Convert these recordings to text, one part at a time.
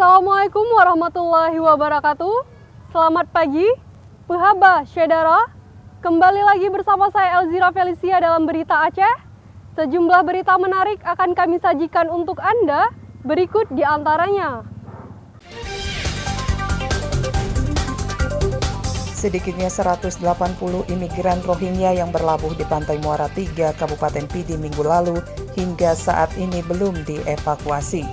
Assalamualaikum warahmatullahi wabarakatuh. Selamat pagi, Pehaba Syedara. Kembali lagi bersama saya Elzira Felicia dalam Berita Aceh. Sejumlah berita menarik akan kami sajikan untuk Anda. Berikut di antaranya. Sedikitnya 180 imigran Rohingya yang berlabuh di Pantai Muara 3, Kabupaten Pidi minggu lalu hingga saat ini belum dievakuasi.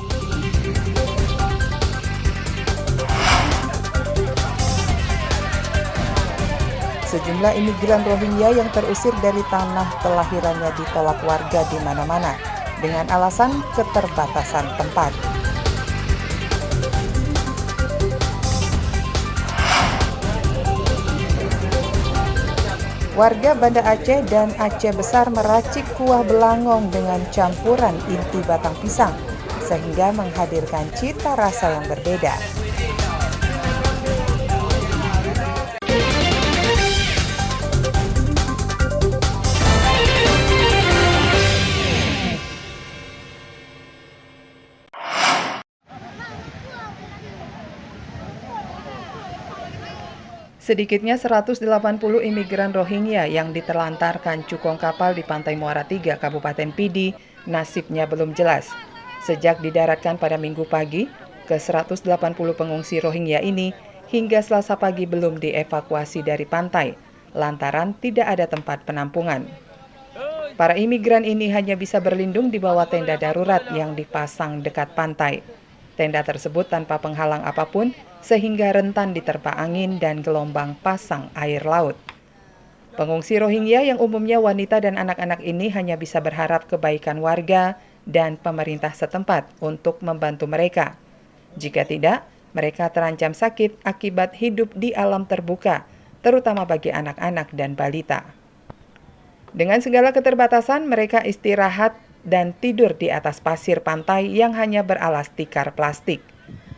Sejumlah imigran Rohingya yang terusir dari tanah kelahirannya ditolak warga di mana-mana dengan alasan keterbatasan tempat. Warga Banda Aceh dan Aceh Besar meracik kuah belangong dengan campuran inti batang pisang, sehingga menghadirkan cita rasa yang berbeda. Sedikitnya 180 imigran Rohingya yang diterlantarkan cukong kapal di Pantai Muara 3, Kabupaten Pidi, nasibnya belum jelas. Sejak didaratkan pada Minggu pagi, ke-180 pengungsi Rohingya ini hingga Selasa pagi belum dievakuasi dari pantai, lantaran tidak ada tempat penampungan. Para imigran ini hanya bisa berlindung di bawah tenda darurat yang dipasang dekat pantai. Tenda tersebut tanpa penghalang apapun, sehingga rentan diterpa angin dan gelombang pasang air laut. Pengungsi Rohingya yang umumnya wanita dan anak-anak ini hanya bisa berharap kebaikan warga dan pemerintah setempat untuk membantu mereka. Jika tidak, mereka terancam sakit akibat hidup di alam terbuka, terutama bagi anak-anak dan balita. Dengan segala keterbatasan, mereka istirahat dan tidur di atas pasir pantai yang hanya beralas tikar plastik.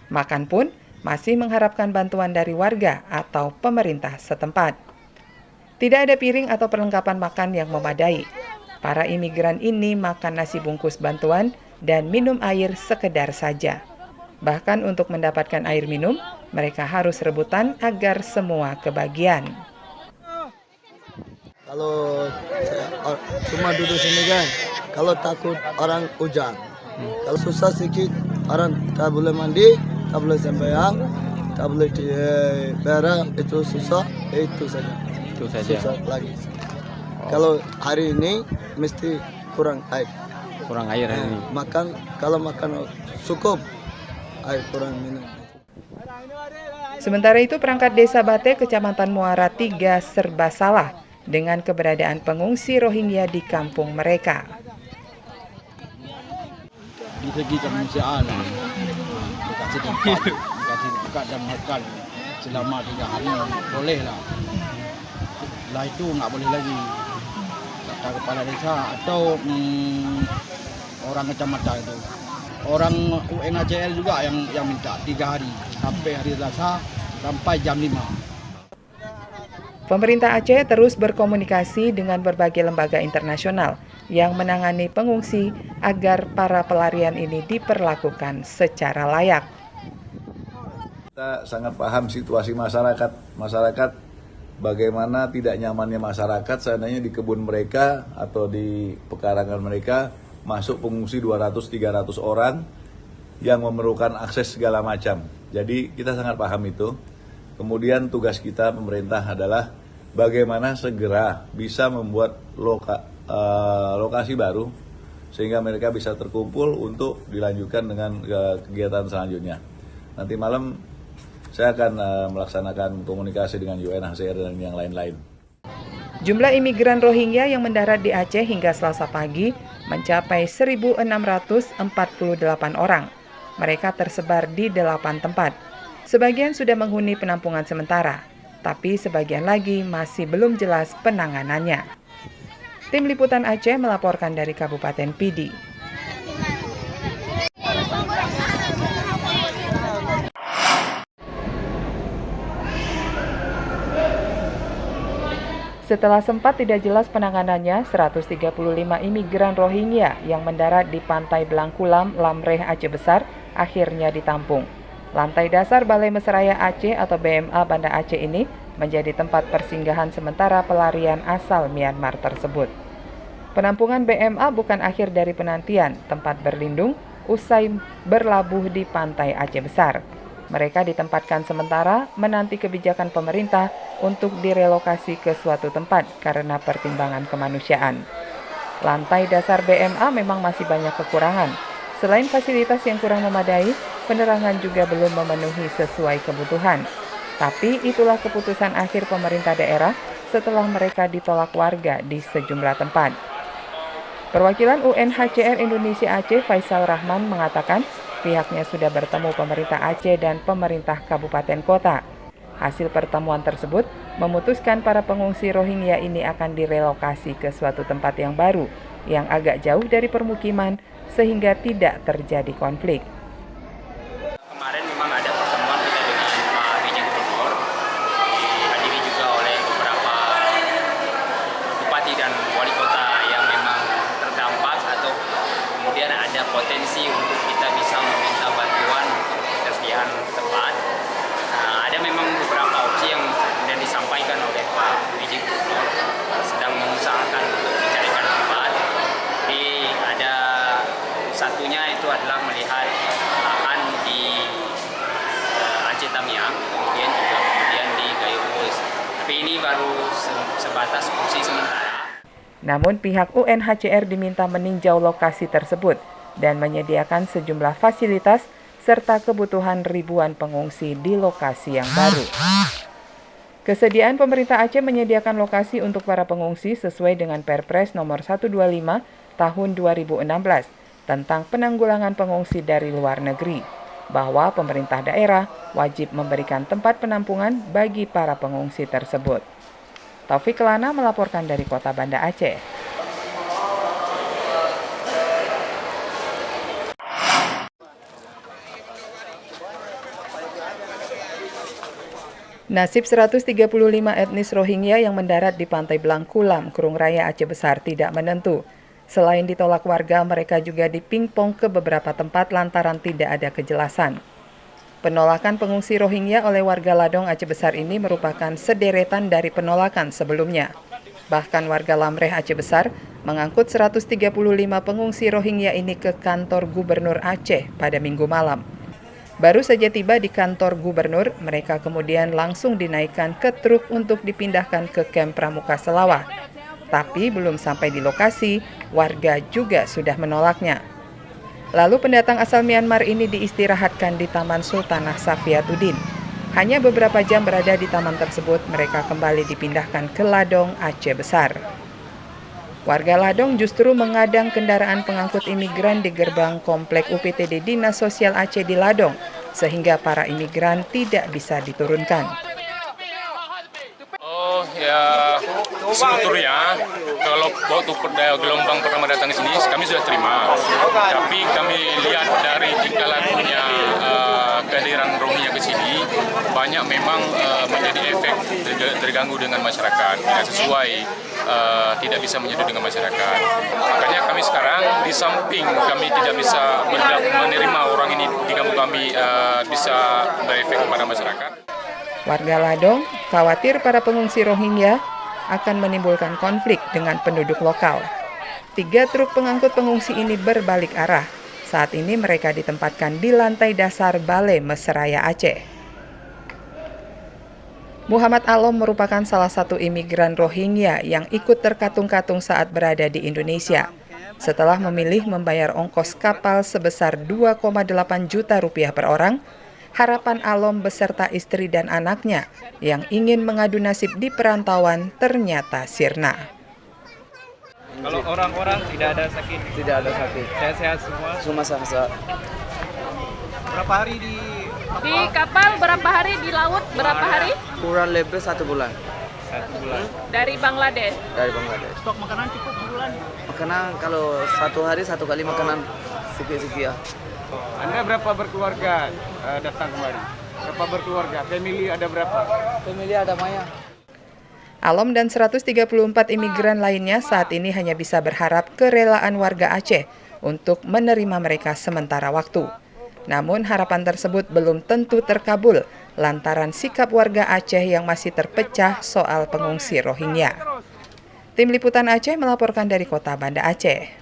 Makan pun masih mengharapkan bantuan dari warga atau pemerintah setempat. Tidak ada piring atau perlengkapan makan yang memadai. Para imigran ini makan nasi bungkus bantuan dan minum air sekedar saja. Bahkan untuk mendapatkan air minum, mereka harus rebutan agar semua kebagian. Kalau cuma duduk sini kan, kalau takut orang hujan. Kalau susah sedikit, orang tak boleh mandi, tak boleh sembahyang, tak boleh berak, itu susah, itu saja. Itu saja. Susah lagi. Kalau hari ini mesti kurang air. Kurang air hari ini. Kalau makan cukup, air kurang minum. Sementara itu, perangkat desa Bate, Kecamatan Muara 3 serba salah dengan keberadaan pengungsi Rohingya di kampung mereka. Di segi kemanusiaan, dikasih tempat dan makan selama 3 hari, boleh lah. Setelah itu nggak boleh lagi. Kata kepala desa atau orang kecamatan itu. Orang UNHCR juga yang minta 3 hari, sampai hari Selasa sampai jam 5. Pemerintah Aceh terus berkomunikasi dengan berbagai lembaga internasional yang menangani pengungsi agar para pelarian ini diperlakukan secara layak. Kita sangat paham situasi masyarakat. Masyarakat bagaimana tidak nyamannya masyarakat seandainya di kebun mereka atau di pekarangan mereka masuk pengungsi 200-300 orang yang memerlukan akses segala macam. Jadi kita sangat paham itu. Kemudian tugas kita pemerintah adalah bagaimana segera bisa membuat lokasi baru sehingga mereka bisa terkumpul untuk dilanjutkan dengan kegiatan selanjutnya. Nanti malam saya akan melaksanakan komunikasi dengan UNHCR dan yang lain-lain. Jumlah imigran Rohingya yang mendarat di Aceh hingga Selasa pagi mencapai 1.648 orang. Mereka tersebar di 8 tempat. Sebagian sudah menghuni penampungan sementara, tapi sebagian lagi masih belum jelas penanganannya. Tim Liputan Aceh melaporkan dari Kabupaten Pidi. Setelah sempat tidak jelas penanganannya, 135 imigran Rohingya yang mendarat di Pantai Belangkulam, Lamreh, Aceh Besar akhirnya ditampung. Lantai dasar Balai Mesraya Aceh atau BMA Banda Aceh ini menjadi tempat persinggahan sementara pelarian asal Myanmar tersebut. Penampungan BMA bukan akhir dari penantian tempat berlindung usai berlabuh di pantai Aceh Besar. Mereka ditempatkan sementara menanti kebijakan pemerintah untuk direlokasi ke suatu tempat karena pertimbangan kemanusiaan. Lantai dasar BMA memang masih banyak kekurangan. Selain fasilitas yang kurang memadai, penerangan juga belum memenuhi sesuai kebutuhan. Tapi itulah keputusan akhir pemerintah daerah setelah mereka ditolak warga di sejumlah tempat. Perwakilan UNHCR Indonesia Aceh Faisal Rahman mengatakan pihaknya sudah bertemu pemerintah Aceh dan pemerintah kabupaten kota. Hasil pertemuan tersebut memutuskan para pengungsi Rohingya ini akan direlokasi ke suatu tempat yang baru, yang agak jauh dari permukiman sehingga tidak terjadi konflik. Kemarin memang ada pertemuan kita dengan Pak PJ Gubernur, dihadiri juga oleh beberapa bupati dan wali kota yang memang terdampak atau kemudian ada potensi untuk kita bisa meminta bantuan untuk ketersediaan tempat. Ada memang beberapa opsi yang kemudian disampaikan oleh Pak PJ Gubernur, sedang mengusahakan untuk mencarikan tempat. Jadi ada satunya itu adalah melihat lahan di Aceh Tamiang, kemudian di Gayus. Tapi ini baru sebatas opsi sementara. Namun pihak UNHCR diminta meninjau lokasi tersebut dan menyediakan sejumlah fasilitas serta kebutuhan ribuan pengungsi di lokasi yang baru. Kesediaan pemerintah Aceh menyediakan lokasi untuk para pengungsi sesuai dengan Perpres nomor 125 tahun 2016 tentang penanggulangan pengungsi dari luar negeri, bahwa pemerintah daerah wajib memberikan tempat penampungan bagi para pengungsi tersebut. Taufik Kelana melaporkan dari Kota Banda Aceh. Nasib 135 etnis Rohingya yang mendarat di Pantai Blangkulam, Kurung Raya Aceh Besar tidak menentu. Selain ditolak warga, mereka juga dipingpong ke beberapa tempat lantaran tidak ada kejelasan. Penolakan pengungsi Rohingya oleh warga Ladong Aceh Besar ini merupakan sederetan dari penolakan sebelumnya. Bahkan warga Lamreh Aceh Besar mengangkut 135 pengungsi Rohingya ini ke kantor Gubernur Aceh pada Minggu malam. Baru saja tiba di kantor Gubernur, mereka kemudian langsung dinaikkan ke truk untuk dipindahkan ke kamp Pramuka Selawah. Tapi belum sampai di lokasi, warga juga sudah menolaknya. Lalu pendatang asal Myanmar ini diistirahatkan di Taman Sultanah Safiatuddin. Hanya beberapa jam berada di taman tersebut, mereka kembali dipindahkan ke Ladong Aceh Besar. Warga Ladong justru mengadang kendaraan pengangkut imigran di gerbang komplek UPTD Dinas Sosial Aceh di Ladong, sehingga para imigran tidak bisa diturunkan. Ya, sebetulnya kalau waktu gelombang pertama datang ke sini kami sudah terima, tapi kami lihat dari tingkah lakunya kehadiran Rohingya ke sini banyak memang menjadi efek terganggu dengan masyarakat, tidak sesuai, tidak bisa menyatu dengan masyarakat. Makanya kami sekarang di samping kami tidak bisa menerima orang ini di kampung kami bisa berefek kepada masyarakat. Warga Ladong khawatir para pengungsi Rohingya akan menimbulkan konflik dengan penduduk lokal. 3 truk pengangkut pengungsi ini berbalik arah. Saat ini mereka ditempatkan di lantai dasar Balai Mesraya Aceh. Muhammad Alom merupakan salah satu imigran Rohingya yang ikut terkatung-katung saat berada di Indonesia. Setelah memilih membayar ongkos kapal sebesar 2,8 juta rupiah per orang, harapan Alom beserta istri dan anaknya yang ingin mengadu nasib di perantauan ternyata sirna. Kalau orang-orang tidak ada sakit? Tidak ada sakit. Sehat-sehat semua? Semua sehat. Berapa hari di kapal, berapa hari di laut, berapa hari? Kurang lebih 1 bulan. 1 bulan. Dari Bangladesh. Stok makanan cukup sebulan? Makanan kalau 1 hari 1 kali makanan sedikit-sedikit. Anda berapa berkeluarga datang kemari? Berapa berkeluarga? Family ada berapa? Family ada banyak. Alom dan 134 imigran lainnya saat ini hanya bisa berharap kerelaan warga Aceh untuk menerima mereka sementara waktu. Namun harapan tersebut belum tentu terkabul lantaran sikap warga Aceh yang masih terpecah soal pengungsi Rohingya. Tim Liputan Aceh melaporkan dari Kota Banda Aceh.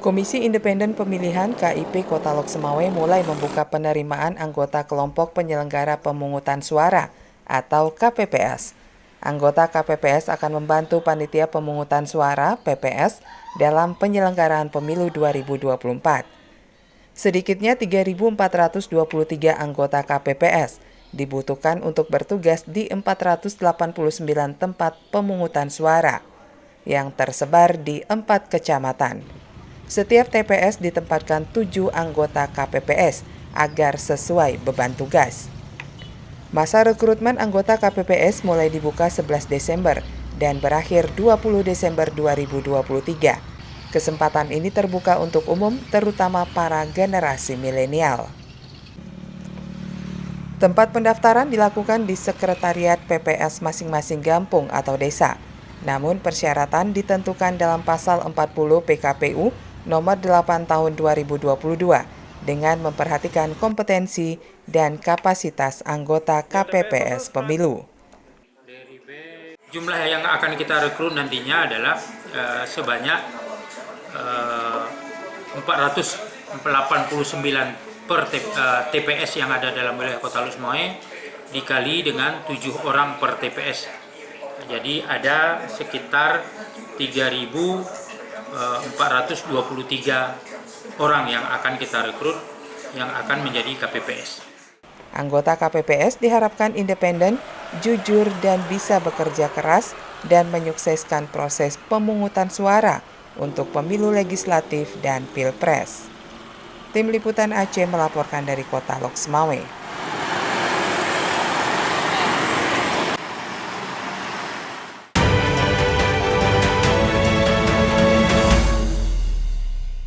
Komisi Independen Pemilihan KIP Kota Lok Semawe mulai membuka penerimaan anggota kelompok penyelenggara pemungutan suara atau KPPS. Anggota KPPS akan membantu panitia pemungutan suara PPS dalam penyelenggaraan pemilu 2024. Sedikitnya 3.423 anggota KPPS dibutuhkan untuk bertugas di 489 tempat pemungutan suara yang tersebar di 4 kecamatan. Setiap TPS ditempatkan 7 anggota KPPS agar sesuai beban tugas. Masa rekrutmen anggota KPPS mulai dibuka 11 Desember dan berakhir 20 Desember 2023. Kesempatan ini terbuka untuk umum, terutama para generasi milenial. Tempat pendaftaran dilakukan di Sekretariat PPS masing-masing kampung atau desa. Namun persyaratan ditentukan dalam pasal 40 PKPU nomor 8 tahun 2022 dengan memperhatikan kompetensi dan kapasitas anggota KPPS pemilu. Jumlah yang akan kita rekrut nantinya adalah sebanyak 489 per TPS yang ada dalam wilayah Kota Lok Semawe dikali dengan 7 orang per TPS. Jadi ada sekitar 3.423 orang yang akan kita rekrut yang akan menjadi KPPS. Anggota KPPS diharapkan independen, jujur, dan bisa bekerja keras dan menyukseskan proses pemungutan suara untuk pemilu legislatif dan pilpres. Tim Liputan Aceh melaporkan dari Kota Lok Semawe.